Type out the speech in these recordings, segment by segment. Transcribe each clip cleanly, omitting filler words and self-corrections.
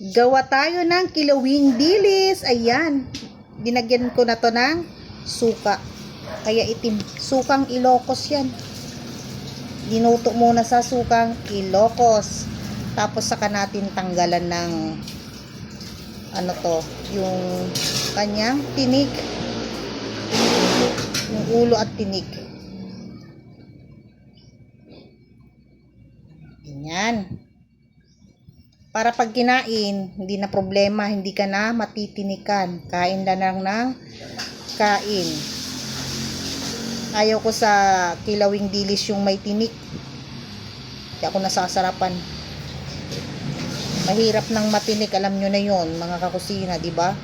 Gawa tayo ng kilawing dilis. Ayan. Binagyan ko na to ng suka. Kaya itim. Sukang Ilocos yan. Dinuto muna sa sukang Ilocos. Tapos saka natin tanggalan ng ano to, yung kanyang tinik. Yung ulo at tinik. Ganyan. Para pag kinain, hindi na problema, hindi ka na matitinikan. Kain lang ng kain. Ayaw ko sa kilawing dilis yung may tinik. Hindi ako nasasarapan. Mahirap ng matinik, alam nyo na yon mga kakusina, di ba?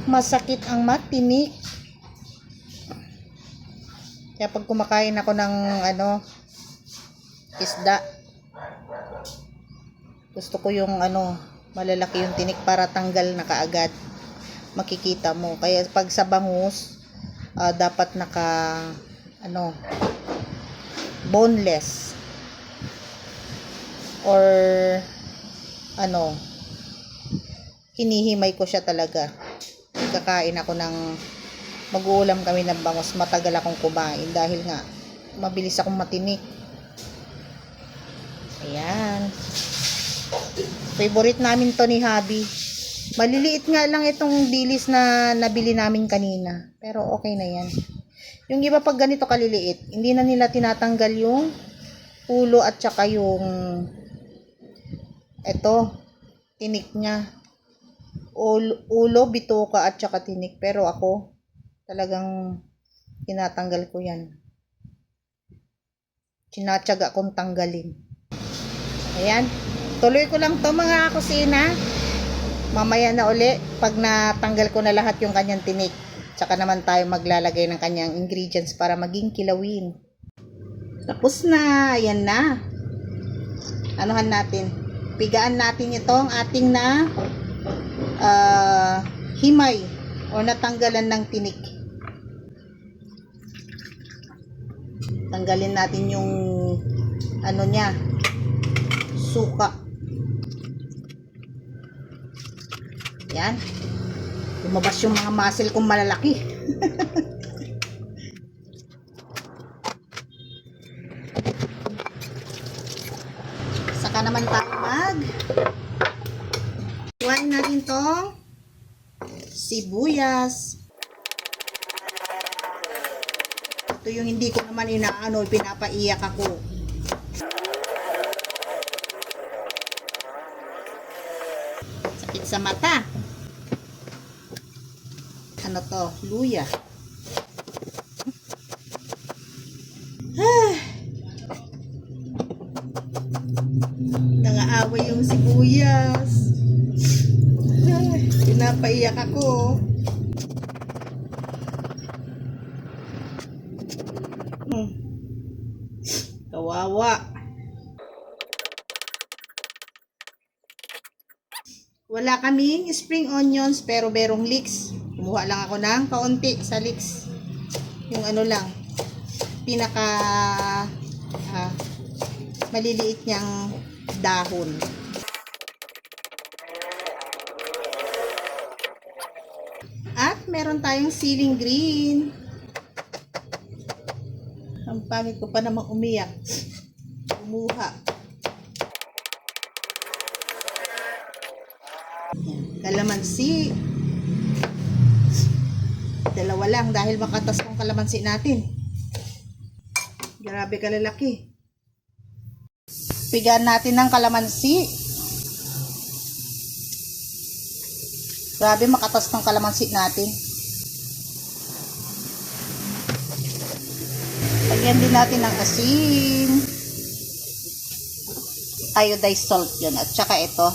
Masakit ang matinik. Kaya pag kumakain ako ng isda, gusto ko yung malalaki yung tinik para tanggal na kaagad. Makikita mo. Kaya pag sa bangus, dapat naka boneless. Or hinihimay ko siya talaga. Kakain ako mag-uulam kami ng bangus, matagal akong kumain dahil nga mabilis akong matinik. Ayan. Favorite namin to ni Habi. Maliliit nga lang itong dilis na nabili namin kanina. Pero okay na yan. Yung iba pag ganito kaliliit, hindi na nila tinatanggal yung ulo at saka yung tinik niya. Ulo, bituka at saka tinik. Pero ako, talagang tinatanggal ko yan. Sinatsaga kong tanggalin. Ayan. Tuloy ko lang to mga kusina. Mamaya na uli pag natanggal ko na lahat yung kanyang tinik. Tsaka naman tayo maglalagay ng kanyang ingredients para maging kilawin. Tapos na. Ayan na. Anuhan natin. Pigaan natin itong ating himay o natanggalan ng tinik. Tanggalin natin yung niya, suka. Yan. Lumabas yung mga muscle kong malalaki. Saka naman tayo iwain natin tong sibuyas. Ito yung hindi ko naman pinapaiyak ako. Sakit sa mata. Luya. Nangaaway yung sibuyas. Pinapaiyak ako. Kawawa. Wala kaming spring onions pero merong leeks. Kumuha lang ako ng kaunti sa leeks. Yung lang, pinaka maliliit niyang dahon. At meron tayong siling green. Ang pangit ko pa namang umiyak. Kumuha. Kalamansi. Dalawa lang dahil makatas kong kalamansi natin. Grabe kalalaki. Pigaan natin ng kalamansi. Grabe makatas ng kalamansi natin. Lagyan din natin ng asin. Iodized salt yun. At saka ito,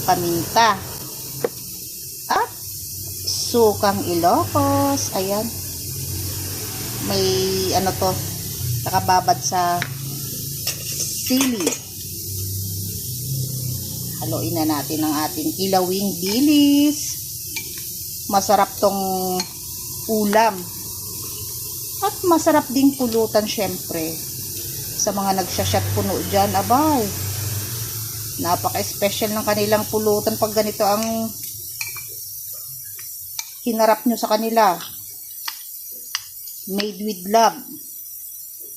paminta. At sukang Ilocos. Ayan. May nakababad sa sili. Haluin na natin ang ating kilawing dilis. Masarap tong ulam. At masarap ding pulutan syempre. Sa mga nagsashot puno dyan, abay. Napaka-special ng kanilang pulutan pag ganito ang hinarap nyo sa kanila. Made with love.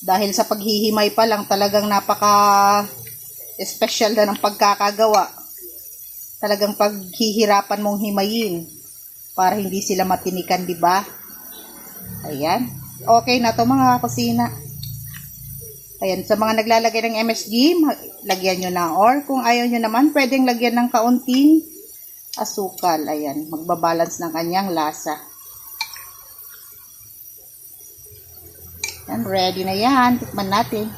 Dahil sa paghihimay pa lang talagang napaka-special na ng pagkakagawa. Talagang paghihirapan mong himayin para hindi sila matinikan, di ba? Ayan. Okay na to mga kusina. Ayan, sa mga naglalagay ng MSG, lagyan nyo na. Or kung ayaw nyo naman, pwedeng lagyan ng kaunting asukal. Ayan, magbabalance ng kanyang lasa. Ayan, ready na yan. Tikman natin.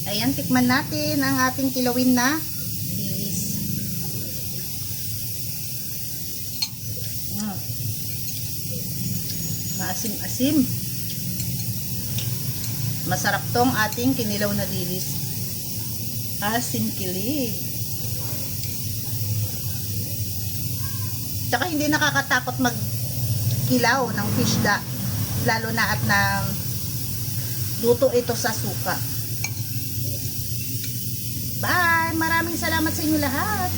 Ayan, tikman natin ang ating kilawin na dilis. Maasim-asim. Masarap tong ating kinilaw na dilis. Asim kilig. Tsaka hindi nakakatakot magkilaw ng fish da. Lalo na at na luto ito sa suka. Bye! Maraming salamat sa inyo lahat.